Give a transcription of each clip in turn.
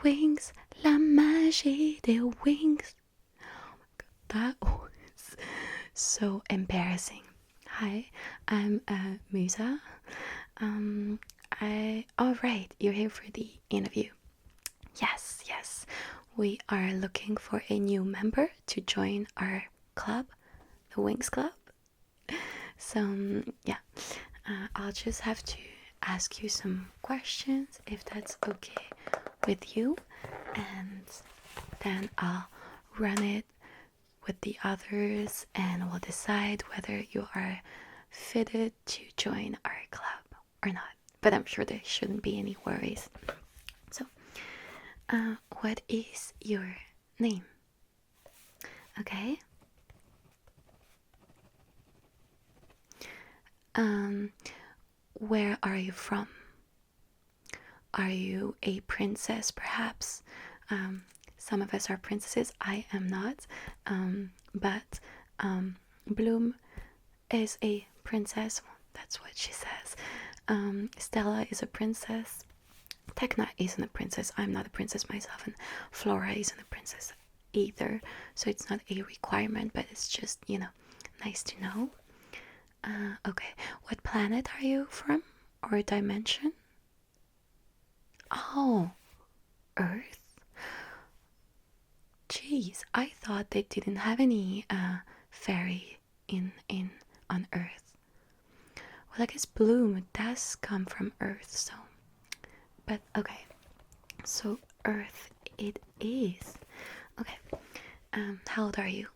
Winx, la magie des Winx. That was so embarrassing. Hi, I'm Musa. All right, you're here for the interview. Yes. We are looking for a new member to join our club, the Winx Club. So yeah, I'll just have to ask you some questions if that's okay with you, and then I'll run it with the others and we'll decide whether you are fitted to join our club or not. But I'm sure there shouldn't be any worries. So, what is your name? Okay. Where are you from? Are you a princess, perhaps? Some of us are princesses. I am not. But Bloom is a princess. That's what she says. Stella is a princess. Tekna isn't a princess. I'm not a princess myself, and Flora isn't a princess either. So it's not a requirement, but it's just, nice to know. Okay, what planet are you from, or dimension? Oh, Earth. Jeez, I thought they didn't have any fairy in on Earth. Well, I guess Bloom does come from Earth, so. But okay, so Earth it is. Okay. How old are you?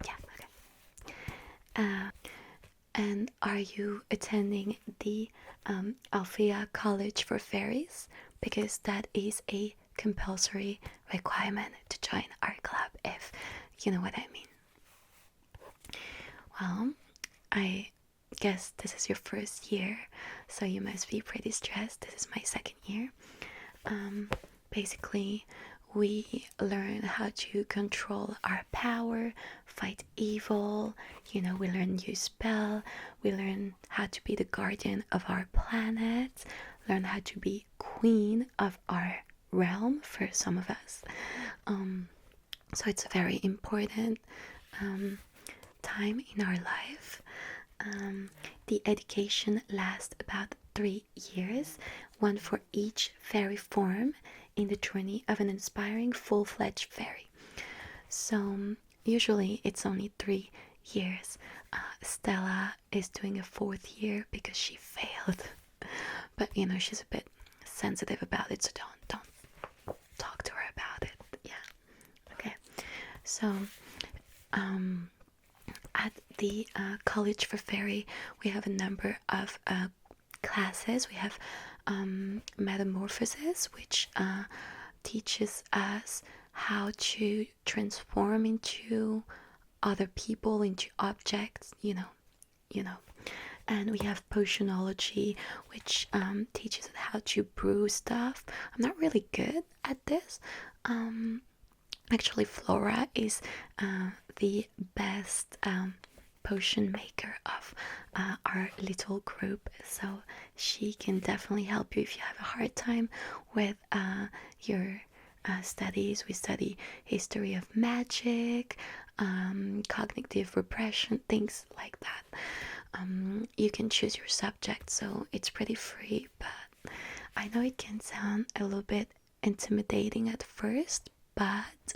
Yeah. Okay. And are you attending the Alfea College for Fairies? Because that is a compulsory requirement to join our club, if you know what I mean. Well, I guess this is your first year, so you must be pretty stressed. This is my second year. Basically, we learn how to control our power, fight evil, we learn new spell, we learn how to be the guardian of our planet, learn how to be queen of our realm for some of us. So it's a very important time in our life. The education lasts about 3 years, one for each fairy form in the journey of an inspiring full-fledged fairy. So usually it's only 3 years. Stella is doing a 4th year because she failed, but she's a bit sensitive about it, so don't talk to her about it. Yeah. Okay. So at the College for Fairy, we have a number of classes. We have Metamorphosis, which teaches us how to transform into other people, into objects, And we have Potionology, which teaches us how to brew stuff. I'm not really good at this. Actually, Flora is the best potion maker of our little group, so she can definitely help you if you have a hard time with your studies. We study history of magic, cognitive repression, things like that. You can choose your subject, so it's pretty free, but I know it can sound a little bit intimidating at first, but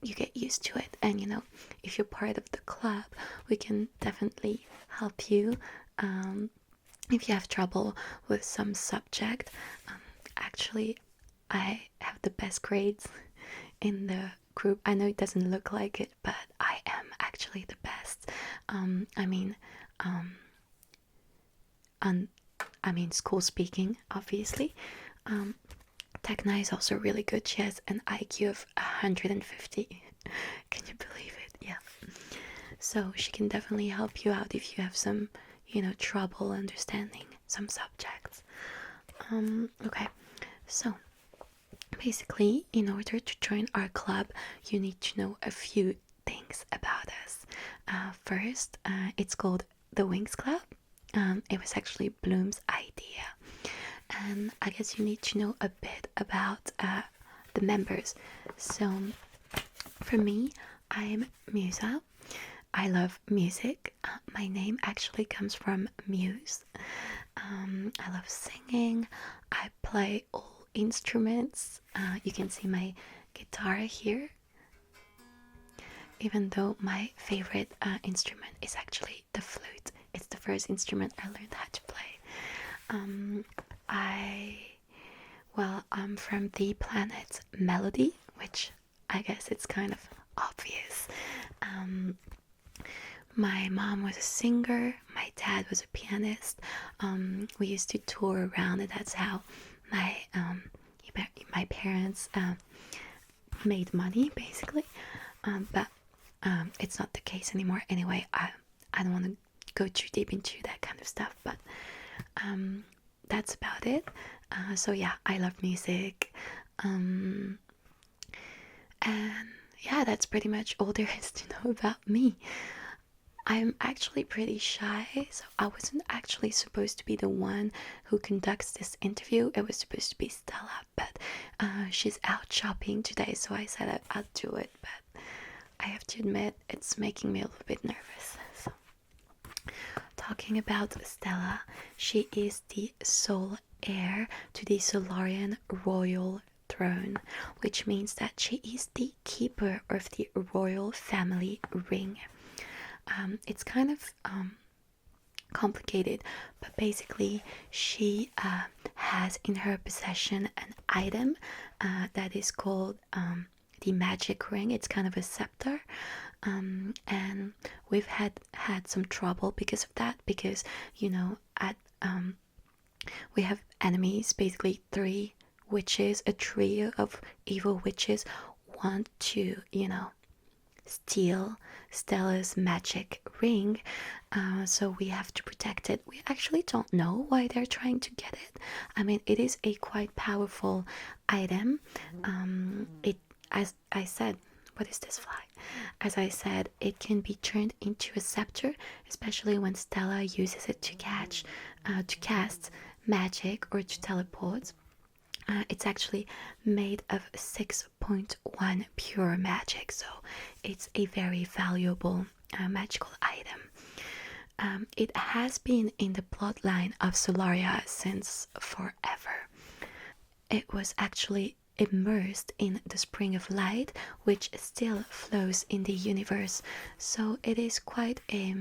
you get used to it. And if you're part of the club, we can definitely help you if you have trouble with some subject. Actually, I have the best grades in the group. I know it doesn't look like it, but I am actually the best. I mean school speaking, obviously. Tekna is also really good. She has an IQ of 150. Can you believe it? Yeah. So she can definitely help you out if you have some, trouble understanding some subjects. Okay. So basically, in order to join our club, you need to know a few things about us. First, it's called the Winx Club. It was actually Bloom's idea. and I guess you need to know a bit about the members. So for me, I'm Musa. I love music. My name actually comes from Muse. I love singing. I play all instruments. You can see my guitar here, even though my favorite instrument is actually the flute. It's the first instrument I learned how to play. Um, I, I'm from the planet Melody, which I guess it's kind of obvious. Um, my mom was a singer, my dad was a pianist. We used to tour around, and that's how my my parents made money, basically. But it's not the case anymore. Anyway, I don't want to go too deep into that kind of stuff, but that's about it. So yeah, I love music, and yeah, that's pretty much all there is to know about me. I'm actually pretty shy, so I wasn't actually supposed to be the one who conducts this interview. It was supposed to be Stella, but she's out shopping today, so I said I'd do it. But I have to admit, it's making me a little bit nervous. So, talking about Stella, she is the sole heir to the Solarian royal throne, which means that she is the keeper of the royal family ring. It's kind of complicated, but basically she has in her possession an item that is called the magic ring. It's kind of a scepter, and we've had some trouble because of that, because at we have enemies, basically three witches, a trio of evil witches want to steal Stella's magic ring, so we have to protect it. We actually don't know why they're trying to get it. I mean, it is a quite powerful item. It, as I said, what is this fly? As I said, it can be turned into a scepter, especially when Stella uses it to cast magic or to teleport. It's actually made of 6.1 pure magic, so it's a very valuable magical item. It has been in the bloodline of Solaria since forever. It was actually immersed in the spring of light, which still flows in the universe, so it is quite a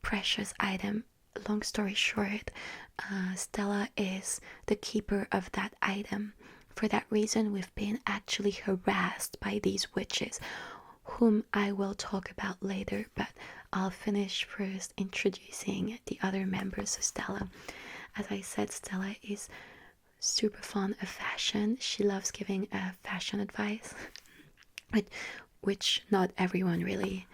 precious item. Long story short, Stella is the keeper of that item. For that reason, we've been actually harassed by these witches, whom I will talk about later, but I'll finish first introducing the other members of Stella. As I said, Stella is super fond of fashion. She loves giving fashion advice, which not everyone really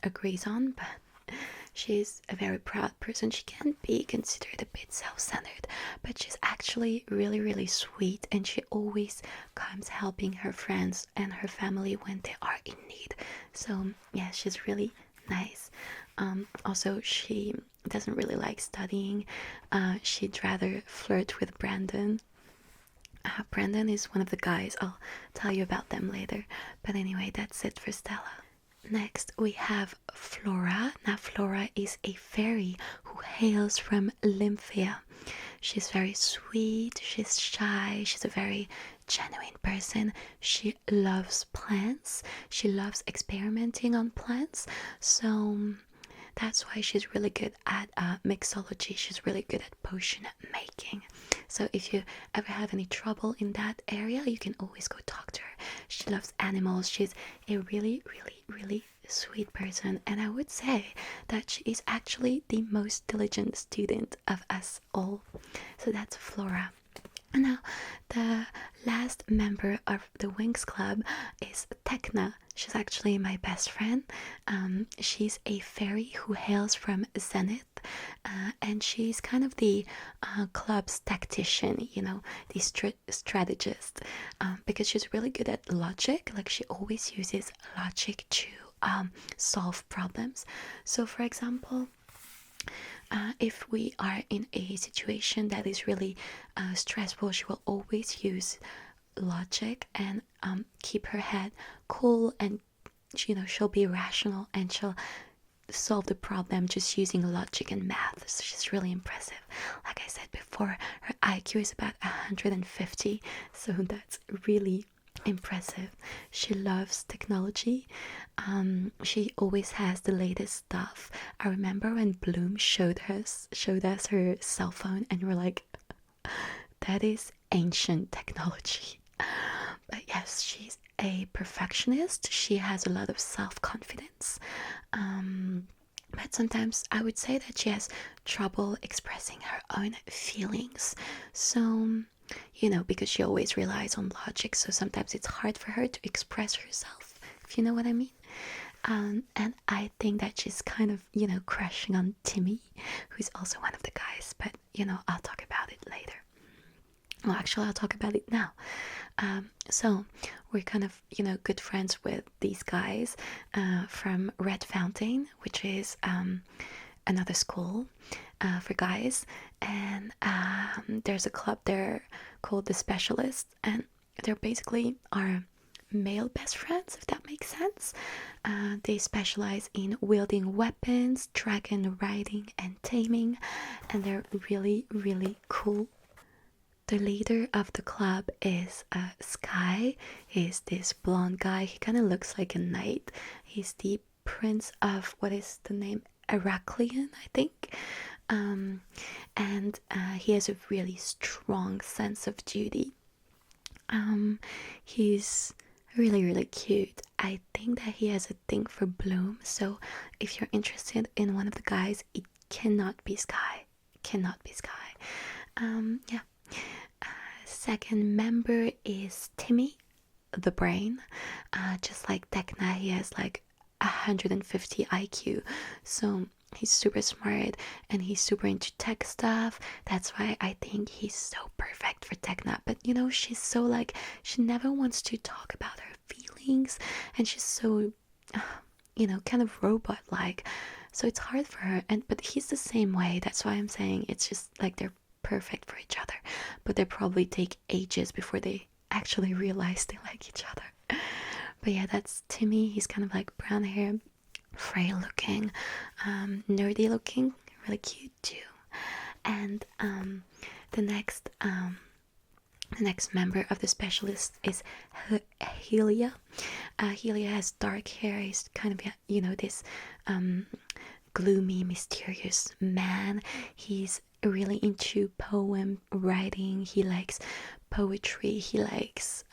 agrees on, but she's a very proud person. She can be considered a bit self-centered, but she's actually really, really sweet, and she always comes helping her friends and her family when they are in need. So yeah, she's really nice. Also, she doesn't really like studying. She'd rather flirt with Brandon. Brandon is one of the guys. I'll tell you about them later. But anyway, that's it for Stella. Next, we have Flora. Now, Flora is a fairy who hails from Alfea. She's very sweet, she's shy, she's a very genuine person. She loves plants, she loves experimenting on plants. So that's why she's really good at mixology. She's really good at potion making. So if you ever have any trouble in that area, you can always go talk to her. She loves animals. She's a really, really, really sweet person. And I would say that she is actually the most diligent student of us all. So that's Flora. And now, the last member of the Winx Club is Tekna. She's actually my best friend. She's a fairy who hails from Zenith, and she's kind of the club's tactician, the strategist, because she's really good at logic. Like, she always uses logic to solve problems. So, for example, If we are in a situation that is really stressful, she will always use logic and keep her head cool, and she'll be rational and she'll solve the problem just using logic and math. So she's really impressive. Like I said before, her IQ is about 150, so that's really impressive. She loves technology. She always has the latest stuff. I remember when Bloom showed us her cell phone, and we're like, that is ancient technology. But yes, she's a perfectionist. She has a lot of self-confidence. But sometimes I would say that she has trouble expressing her own feelings. So, because she always relies on logic, so sometimes it's hard for her to express herself, if you know what I mean. And I think that she's kind of, crushing on Timmy, who's also one of the guys, but, I'll talk about it later. Well, actually, I'll talk about it now. So we're kind of, good friends with these guys from Red Fountain, which is another school for guys. And there's a club there called the Specialists, and they're basically our male best friends, if that makes sense. They specialize in wielding weapons, dragon riding, and taming, and they're really, really cool. The leader of the club is Sky. He's this blonde guy. He kind of looks like a knight. He's the prince of, what is the name? Heracleon, I think. And he has a really strong sense of duty. He's really, really cute. I think that he has a thing for Bloom. So if you're interested in one of the guys, it cannot be Sky. Cannot be Sky. Yeah. Second member is Timmy, the brain. Just like Tekna, he has like 150 IQ. So he's super smart and he's super into tech stuff. That's why I think he's so perfect for Tekna. But she's so like, she never wants to talk about her feelings, and she's so, kind of robot like. So it's hard for her. But he's the same way. That's why I'm saying it's just like they're perfect for each other, but they probably take ages before they actually realize they like each other. But yeah, that's Timmy. He's kind of like brown hair, frail looking, nerdy looking, really cute too. And the next member of the Specialist is Helia. Helia has dark hair. He's kind of this gloomy, mysterious man. He's really into poem writing. He likes poetry. He likes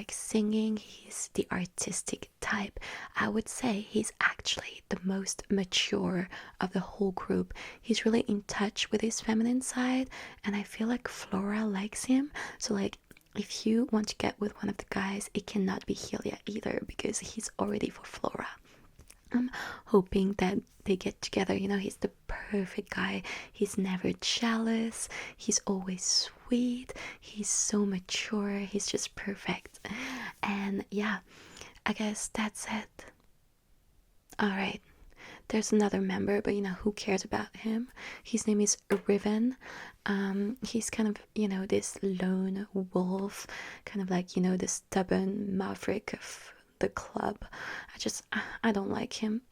singing. He's the artistic type. I would say he's actually the most mature of the whole group. He's really in touch with his feminine side, and I feel like Flora likes him. So like, if you want to get with one of the guys, it cannot be Helia either, because he's already for Flora. I'm hoping that they get together. He's the perfect guy. He's never jealous. He's always sweet. He's so mature. He's just perfect. And yeah, I guess that's it. Alright. There's another member, but who cares about him? His name is Riven. He's kind of, this lone wolf, kind of like, the stubborn maverick of the club. I don't like him.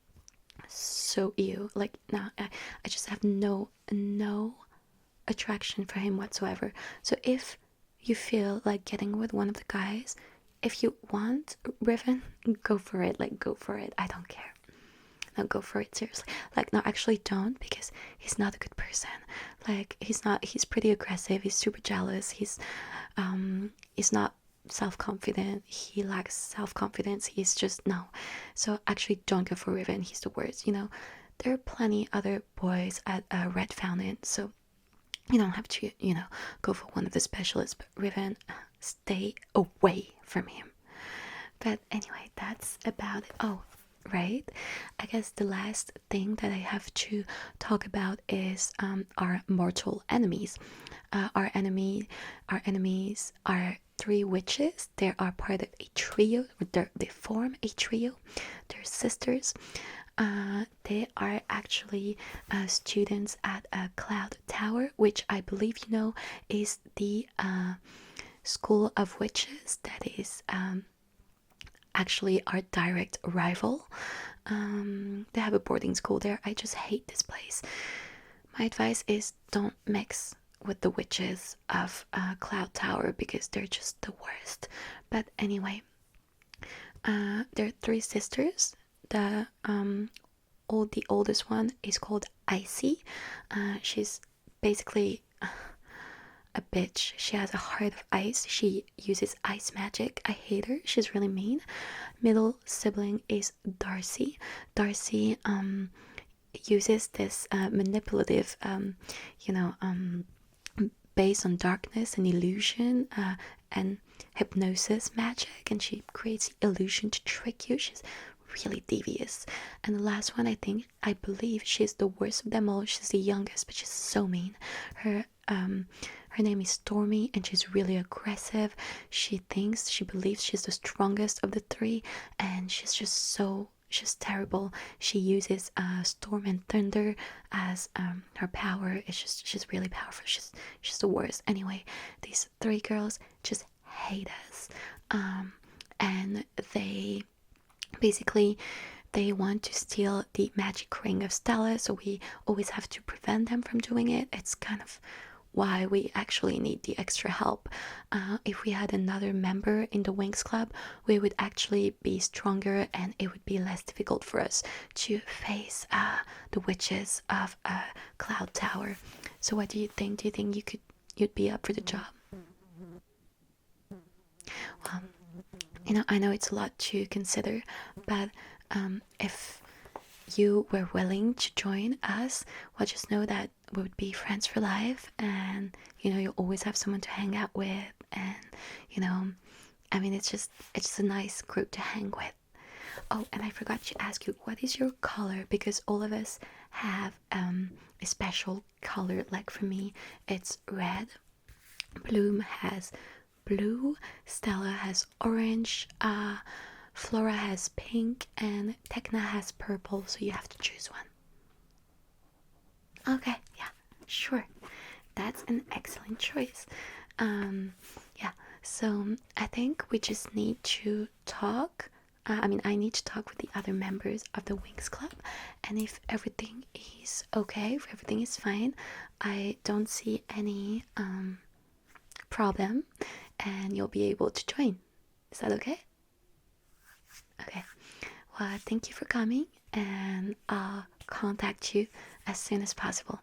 So ew. Like, no, I just have no attraction for him whatsoever. So if you feel like getting with one of the guys, if you want Riven, go for it. Like, go for it. I don't care. No, go for it, seriously. Like, no, actually don't, because he's not a good person. Like, he's pretty aggressive. He's super jealous. He's not self-confident. He lacks self-confidence. He's just, no. So actually don't go for Riven. He's the worst. There are plenty other boys at Red Fountain, so you don't have to go for one of the Specialists. But Riven, stay away from him. But anyway, that's about it. Oh, right? I guess the last thing that I have to talk about is our mortal enemies. Our enemies are three witches. They are part of a trio. They form a trio. They're sisters. They are actually students at a cloud tower, which I believe you know is the school of witches that is actually our direct rival. They have a boarding school there. I just hate this place. My advice is don't mix with the witches of Cloud Tower because they're just the worst. But anyway, there are three sisters. The oldest one is called Icy. She's basically a bitch. She has a heart of ice. She uses ice magic. I hate her. She's really mean. Middle sibling is Darcy. Darcy uses this manipulative, you know, based on darkness and illusion and hypnosis magic, and she creates illusion to trick you. She's really devious. And the last one, I believe she's the worst of them all. She's the youngest, but she's so mean. Her name is Stormy, and she's really aggressive. She believes she's the strongest of the three, and she's terrible. She uses storm and thunder as her power. She's really powerful. She's the worst. Anyway, these three girls just hate us, and they want to steal the magic ring of Stella, so we always have to prevent them from doing it. It's kind of why we actually need the extra help. If we had another member in the Winx Club, we would actually be stronger and it would be less difficult for us to face the witches of Cloud Tower. So what do you think? Do you think you'd be up for the job? Well, I know it's a lot to consider, but if you were willing to join us, well, just know that we would be friends for life, and you'll always have someone to hang out with, and I mean, it's a nice group to hang with. Oh, and I forgot to ask you, what is your color? Because all of us have a special color. Like for me, it's red. Bloom has blue. Stella has orange. Flora has pink, and Tekna has purple. So you have to choose one. Okay, yeah, sure. That's an excellent choice. Yeah. So I think we just need to talk. I need to talk with the other members of the Winx Club, and if everything is okay, if everything is fine, I don't see any problem, and you'll be able to join. Is that okay? Okay. Well, thank you for coming, and I'll contact you as soon as possible.